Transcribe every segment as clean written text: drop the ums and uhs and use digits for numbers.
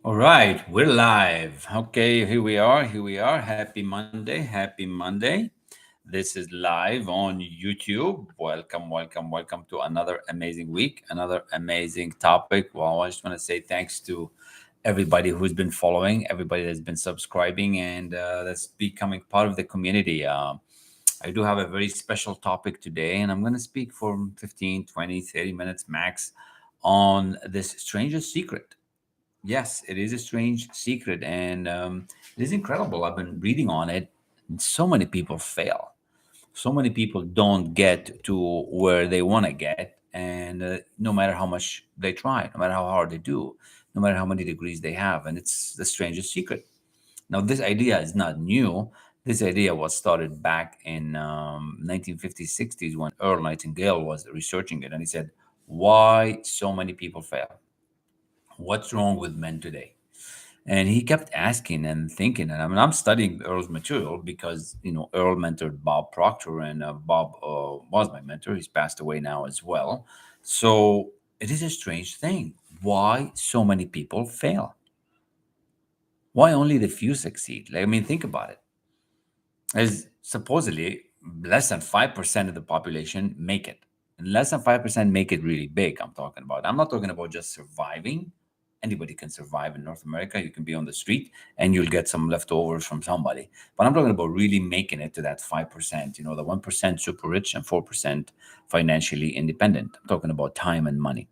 All right, we're live. Okay, here we are. Here we are. Happy Monday. Happy Monday. This is live on YouTube. Welcome, welcome, welcome to another amazing week, another amazing topic. Well, I just want to say thanks to everybody who's been following, everybody that's been subscribing, and that's becoming part of the community. I do have a very special topic today, and I'm going to speak for 15, 20, 30 minutes max on this strangest secret. Yes, it is a strange secret, and it is incredible. I've been reading on it. And so many people fail. So many people don't get to where they want to get, and no matter how much they try, no matter how hard they do, no matter how many degrees they have, and it's the strangest secret. Now, this idea is not new. This idea was started back in 1950s, 60s when Earl Nightingale was researching it, and he said, "Why so many people fail? What's wrong with men today?" And he kept asking and thinking. And I mean, I'm studying Earl's material because, Earl mentored Bob Proctor, and Bob was my mentor. He's passed away now as well. So it is a strange thing. Why so many people fail? Why only the few succeed? Like, I mean, think about it. There's supposedly less than 5% of the population make it. And less than 5% make it really big, I'm talking about. I'm not talking about just surviving. Anybody can survive in North America. You can be on the street and you'll get some leftovers from somebody. But I'm talking about really making it to that 5%, the 1% super rich and 4% financially independent. I'm talking about time and money.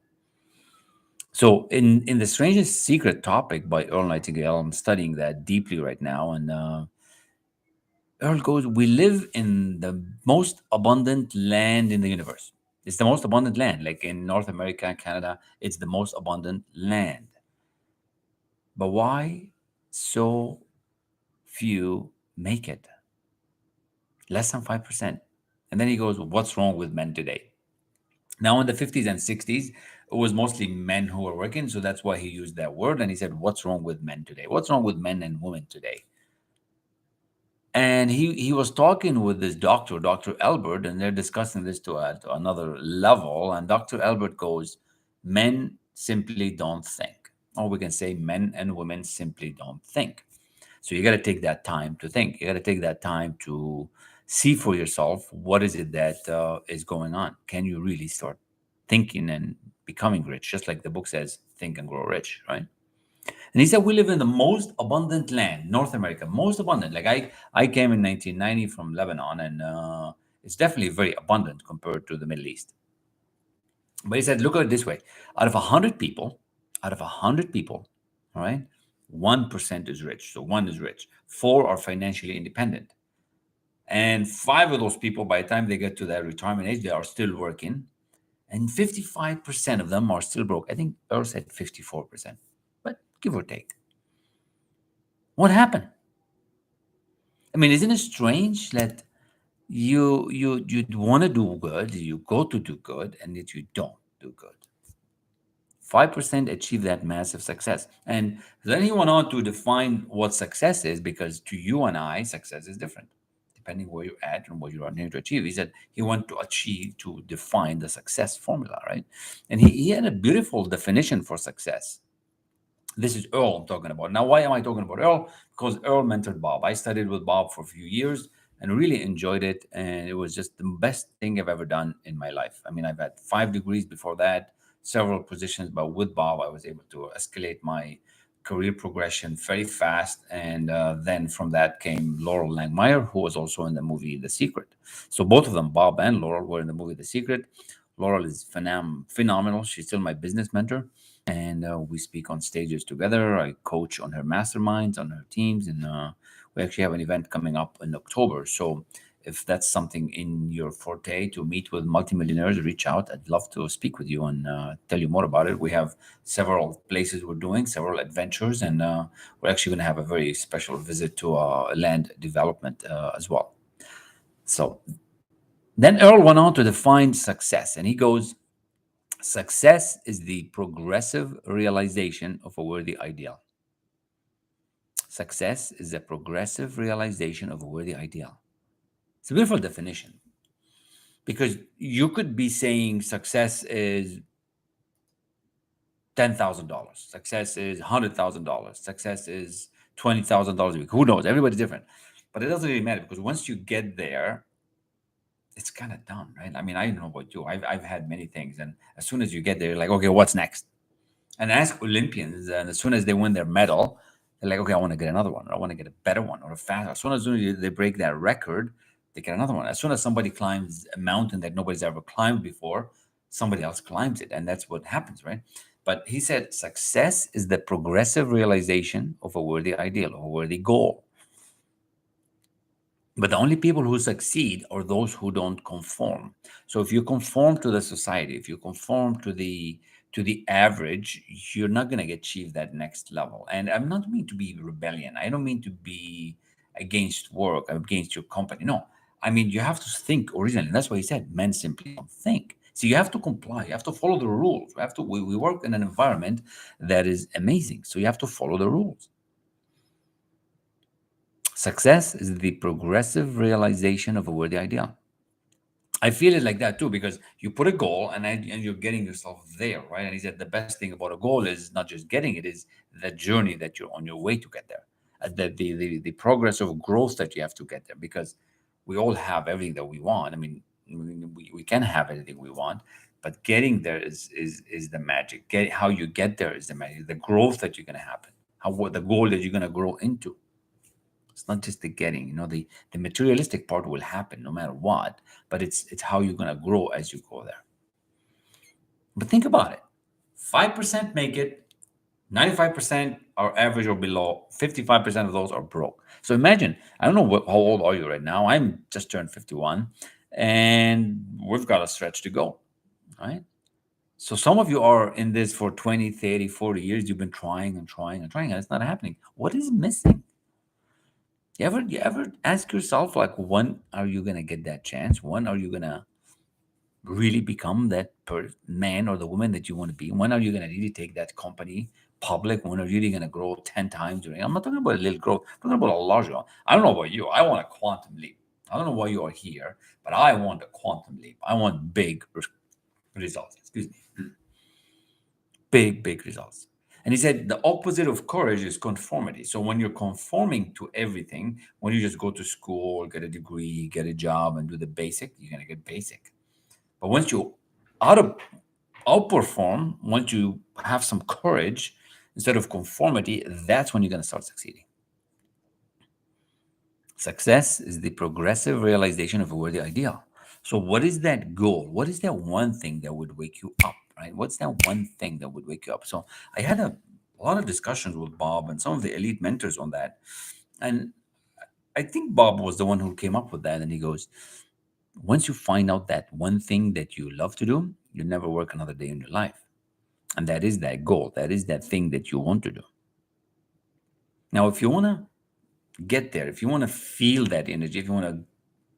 So in the strangest secret topic by Earl Nightingale, I'm studying that deeply right now. And Earl goes, we live in the most abundant land in the universe. It's the most abundant land. Like in North America and Canada, it's the most abundant land. But why so few make it? Less than 5%. And then he goes, what's wrong with men today? Now, in the 50s and 60s, it was mostly men who were working. So that's why he used that word. And he said, what's wrong with men today? What's wrong with men and women today? And he was talking with this doctor, Dr. Albert, and they're discussing this to another level. And Dr. Albert goes, men simply don't think. Or we can say men and women simply don't think. So you got to take that time to think. You got to take that time to see for yourself what is it that is going on. Can you really start thinking and becoming rich? Just like the book says, think and grow rich, right? And he said, we live in the most abundant land, North America, most abundant. Like I came in 1990 from Lebanon, and it's definitely very abundant compared to the Middle East. But he said, look at it this way: out of 100 people, out of 100 people, all right, 1% is rich. So one is rich. Four are financially independent. And five of those people, by the time they get to their retirement age, they are still working. And 55% of them are still broke. I think Earl said 54%, but give or take. What happened? I mean, isn't it strange that you'd want to do good, you go to do good, and yet you don't do good? 5% achieve that massive success. And then he went on to define what success is, because to you and I, success is different depending where you're at and what you're here to achieve. He said he wanted to achieve, to define the success formula, right? And he had a beautiful definition for success. This is Earl I'm talking about. Now, why am I talking about Earl? Because Earl mentored Bob. I studied with Bob for a few years and really enjoyed it. And it was just the best thing I've ever done in my life. I mean, I've had 5 degrees before that, several positions, but with Bob, I was able to escalate my career progression very fast. And then from that came Laurel Langmeyer, who was also in the movie The Secret. So both of them, Bob and Laurel, were in the movie The Secret. Laurel is phenomenal. She's still my business mentor, and we speak on stages together. I coach on her masterminds, on her teams, and we actually have an event coming up in October. So if that's something in your forte to meet with multimillionaires, reach out. I'd love to speak with you and tell you more about it. We have several places we're doing, several adventures, and we're actually going to have a very special visit to land development as well. So then Earl went on to define success, and he goes, success is the progressive realization of a worthy ideal. Success is a progressive realization of a worthy ideal. It's a beautiful definition, because you could be saying success is $10,000. Success is $100,000. Success is $20,000 a week. Who knows? Everybody's different. But it doesn't really matter because once you get there, it's kind of done, right? I mean, I don't know about you. I've had many things. And as soon as you get there, you're like, okay, what's next? And ask Olympians, and as soon as they win their medal, they're like, okay, I want to get another one, or I want to get a better one, or a faster. As soon as they break that record, they get another one. As soon as somebody climbs a mountain that nobody's ever climbed before, somebody else climbs it, and that's what happens, right? But he said, success is the progressive realization of a worthy ideal, of a worthy goal. But the only people who succeed are those who don't conform. So if you conform to the society, if you conform to the average, you're not going to achieve that next level. And I'm not mean to be rebellion. I don't mean to be against work, against your company. No, I mean you have to think originally. That's why he said men simply don't think. So you have to comply. You have to follow the rules. We have to. We work in an environment that is amazing. So you have to follow the rules. Success is the progressive realization of a worthy ideal. I feel it like that too because you put a goal and you're getting yourself there, right? And he said the best thing about a goal is not just getting it, is the journey that you're on your way to get there, the progress of growth that you have to get there. Because we all have everything that we want. I mean, we can have anything we want, but getting there is the magic. How you get there is the magic. The growth that you're going to happen, how what the goal that you're going to grow into. It's not just the getting, the materialistic part will happen no matter what, but it's how you're gonna grow as you go there. But think about it. 5% make it, 95% are average or below, 55% of those are broke. So imagine, I don't know how old are you right now? I'm just turned 51, and we've got a stretch to go, right? So some of you are in this for 20, 30, 40 years. You've been trying and trying and trying, and it's not happening. What is missing? You ever ask yourself, like, when are you gonna get that chance? When are you gonna really become that man or the woman that you want to be? When are you gonna really take that company public? When are you really gonna grow 10 times? I'm not talking about a little growth. I'm talking about a large growth. I don't know about you. I want a quantum leap. I don't know why you are here, but I want a quantum leap. I want big results. Excuse me, big results. And he said the opposite of courage is conformity. So when you're conforming to everything, when you just go to school, get a degree, get a job, and do the basic, you're gonna get basic. But once you out of outperform, once you have some courage instead of conformity, that's when you're gonna start succeeding. Success is the progressive realization of a worthy ideal. So, what is that goal? What is that one thing that would wake you up, right? What's that one thing that would wake you up? So, I had a lot of discussions with Bob and some of the elite mentors on that. And I think Bob was the one who came up with that. And he goes, once you find out that one thing that you love to do, you never work another day in your life. And that is that goal. That is that thing that you want to do. Now, if you want to get there, if you want to feel that energy, if you want to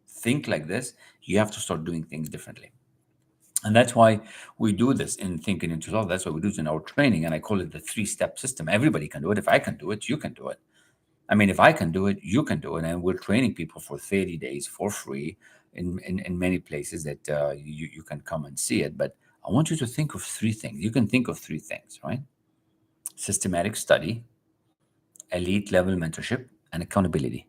think like this, you have to start doing things differently. And that's why we do this in Thinking into Love. That's why we do it in our training. And I call it the 3-step system. Everybody can do it. If I can do it, you can do it. I mean, if I can do it, you can do it. And we're training people for 30 days for free in many places that you can come and see it. But I want you to think of three things. You can think of three things, right? Systematic study, elite level mentorship, and accountability.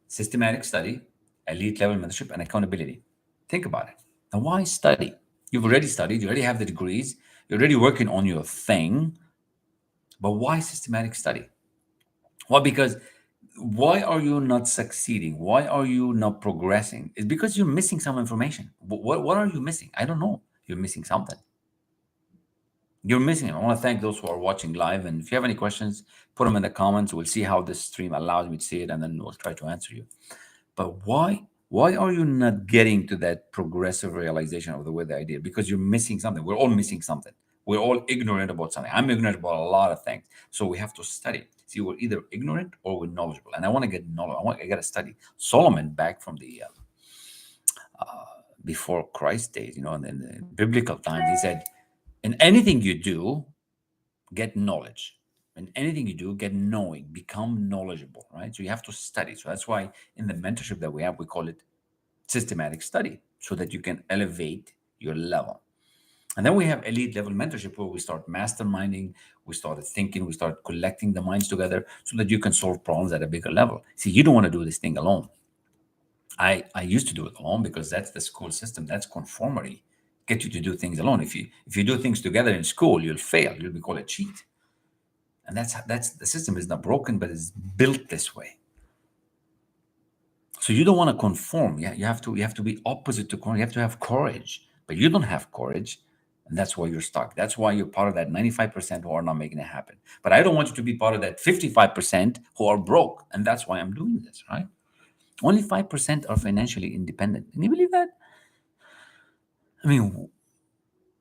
Systematic study, elite level mentorship, and accountability. Think about it. Now, why study? You've already studied, you already have the degrees, you're already working on your thing, but why systematic study? Well, because why are you not succeeding? Why are you not progressing? It's because you're missing some information. What are you missing? I don't know. You're missing something. You're missing it. I want to thank those who are watching live. And if you have any questions, put them in the comments. We'll see how this stream allows me to see it, and then we'll try to answer you. But why are you not getting to that progressive realization of the way the idea? Because you're missing something. We're all missing something. We're all ignorant about something. I'm ignorant about a lot of things. So we have to study. See, we're either ignorant or we're knowledgeable. And I want to get knowledge. I got to study. Solomon, back from the before Christ days, in the biblical times, he said, in anything you do, get knowledge. In anything you do, get knowing, become knowledgeable, right? So you have to study. So that's why in the mentorship that we have, we call it systematic study, so that you can elevate your level. And then we have elite level mentorship where we start masterminding, we started thinking, we start collecting the minds together so that you can solve problems at a bigger level. See, you don't want to do this thing alone. I used to do it alone because that's the school system. That's conformity. Get you to do things alone. If you do things together in school, you'll fail. You'll be called a cheat. And that's the system is not broken, but it's built this way. So you don't want to conform. Yeah, you have to be opposite to conform. You have to have courage, but you don't have courage, and that's why you're stuck. That's why you're part of that 95% who are not making it happen. But I don't want you to be part of that 55% who are broke, and that's why I'm doing this. Right? Only 5% are financially independent. Can you believe that? I mean,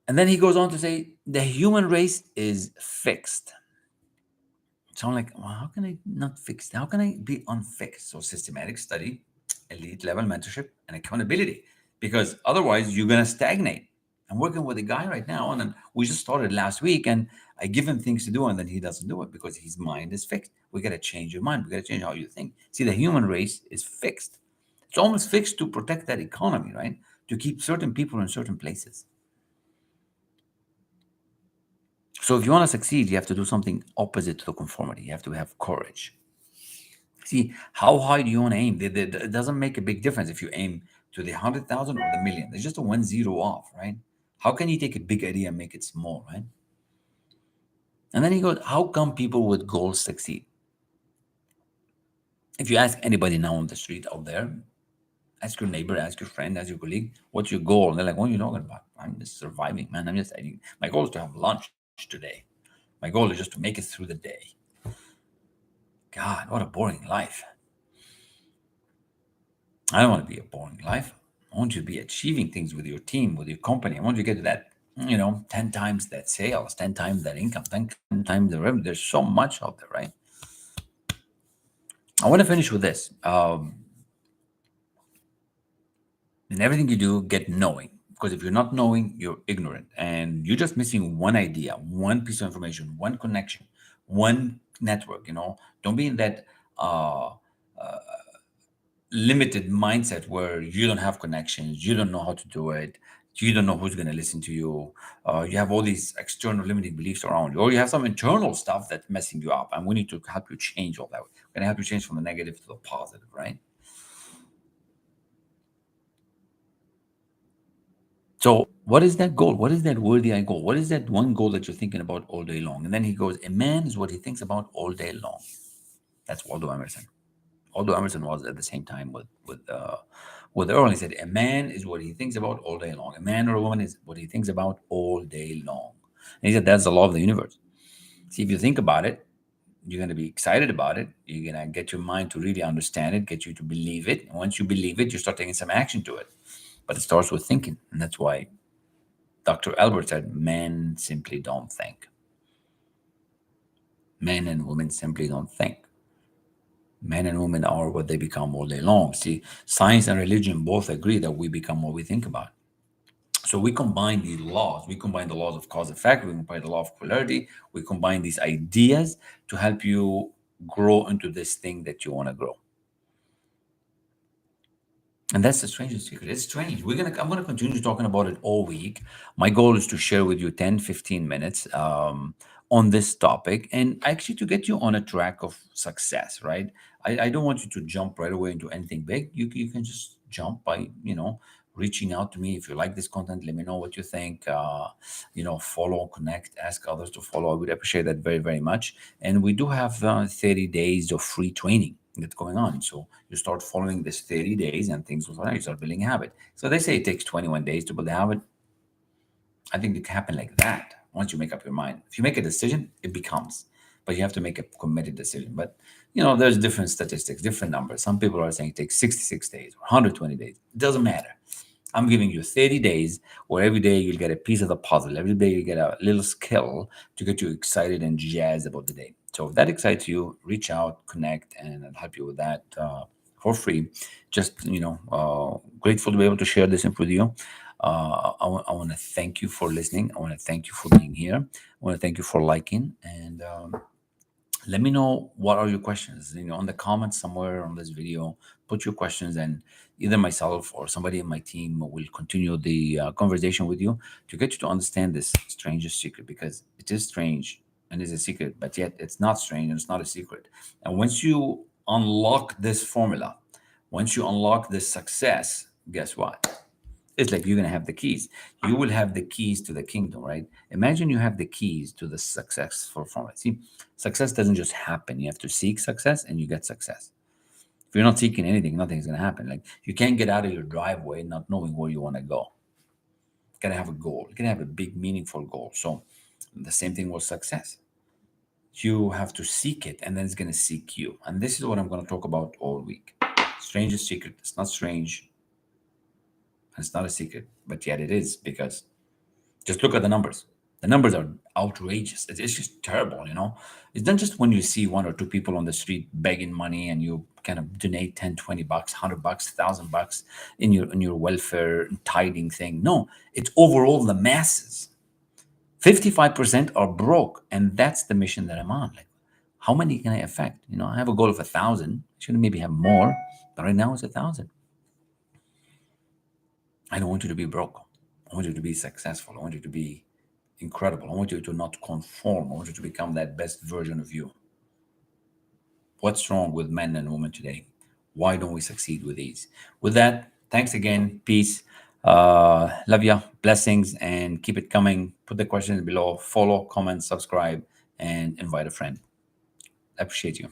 and then he goes on to say the human race is fixed. So I'm like, well, how can I not fix? How can I be unfixed? So systematic study, elite level mentorship, and accountability, because otherwise you're gonna stagnate. I'm working with a guy right now, and then we just started last week, and I give him things to do, and then he doesn't do it because his mind is fixed. We gotta change your mind. We gotta change how you think. See, the human race is fixed. It's almost fixed to protect that economy, right? To keep certain people in certain places. So if you want to succeed, you have to do something opposite to the conformity. You have to have courage. See, how high do you want to aim? It doesn't make a big difference if you aim to the 100,000 or the million. There's just a 1 0 off, right? How can you take a big idea and make it small, right? And then he goes, how come people with goals succeed? If you ask anybody now on the street out there, ask your neighbor, ask your friend, ask your colleague, what's your goal? And they're like, what are you talking about? I'm just surviving, man. I'm just eating. My goal is to have lunch today. My goal is just to make it through the day. God, what a boring life. I don't want to be a boring life. I want you to be achieving things with your team, with your company. I want you to get to that, 10 times that sales, 10 times that income, 10 times the revenue. There's so much out there, right? I want to finish with this. In everything you do, get knowing. Because if you're not knowing, you're ignorant. And you're just missing one idea, one piece of information, one connection, one network. Don't be in that uh, limited mindset where you don't have connections, you don't know how to do it, you don't know who's going to listen to you. You have all these external limiting beliefs around you, or you have some internal stuff that's messing you up. And we need to help you change all that. We're going to help you change from the negative to the positive, right? So, what is that goal? What is that worthy I goal? What is that one goal that you're thinking about all day long? And then he goes, a man is what he thinks about all day long. That's Waldo Emerson. Although Emerson was at the same time with Earl, he said, "A man is what he thinks about all day long. A man or a woman is what he thinks about all day long." And he said that's the law of the universe. See, if you think about it, you're going to be excited about it. You're going to get your mind to really understand it, get you to believe it. And once you believe it, you start taking some action to it. But it starts with thinking, and that's why Dr. Albert said, "Men simply don't think. Men and women simply don't think." Men and women are what they become all day long. See, science and religion both agree that we become what we think about. So we combine these laws. We combine the laws of cause and effect. We combine the law of polarity. We combine these ideas to help you grow into this thing that you want to grow. And that's the strangest secret. It's strange. I'm gonna continue talking about it all week. My goal is to share with you 10, 15 minutes on this topic and actually to get you on a track of success, right? I don't want you to jump right away into anything big. You can just jump by, reaching out to me. If you like this content, let me know what you think. Follow, connect, ask others to follow. I would appreciate that very, very much. And we do have 30 days of free training that's going on. So you start following this 30 days and things will start. You start building a habit. So they say it takes 21 days to build a habit. I think it can happen like that once you make up your mind. If you make a decision, it becomes. But you have to make a committed decision. But there's different statistics, different numbers. Some people are saying it takes 66 days or 120 days. It doesn't matter. I'm giving you 30 days where every day you'll get a piece of the puzzle. Every day you get a little skill to get you excited and jazzed about the day. So if that excites you, reach out, connect, and I'll help you with that for free. Just, grateful to be able to share this info with you. I want to thank you for listening. I want to thank you for being here. I want to thank you for liking. And Let me know what are your questions. On the comments somewhere on this video, put your questions, and either myself or somebody in my team will continue the conversation with you to get you to understand this strangest secret, because it is strange and is a secret, but yet it's not strange and it's not a secret. And once you unlock this formula, once you unlock this success, guess what? It's like you're going to have the keys. You will have the keys to the kingdom, right? Imagine you have the keys to the successful formula. See, success doesn't just happen. You have to seek success and you get success. If you're not seeking anything, nothing's going to happen. Like, you can't get out of your driveway not knowing where you want to go. You got to have a goal. You got to have a big, meaningful goal. So the same thing with success. You have to seek it, and then it's going to seek you. And this is what I'm going to talk about all week. Strangest secret. It's not strange. And it's not a secret, but yet it is, because just look at the numbers. The numbers are outrageous. It's just terrible. It's not just when you see one or two people on the street begging money and you kind of donate 10, 20 bucks, 100 bucks, 1,000 bucks in your welfare tithing thing. No, it's overall the masses. 55% are broke. And that's the mission that I'm on. Like, how many can I affect? I have a goal of 1,000. I should maybe have more, but right now it's 1,000. I don't want you to be broke. I want you to be successful. I want you to be incredible. I want you to not conform. I want you to become that best version of you. What's wrong with men and women today? Why don't we succeed with these? With that, thanks again. Peace. Love ya. Blessings, and keep it coming. Put the questions below. Follow, comment, subscribe, and invite a friend. I appreciate you.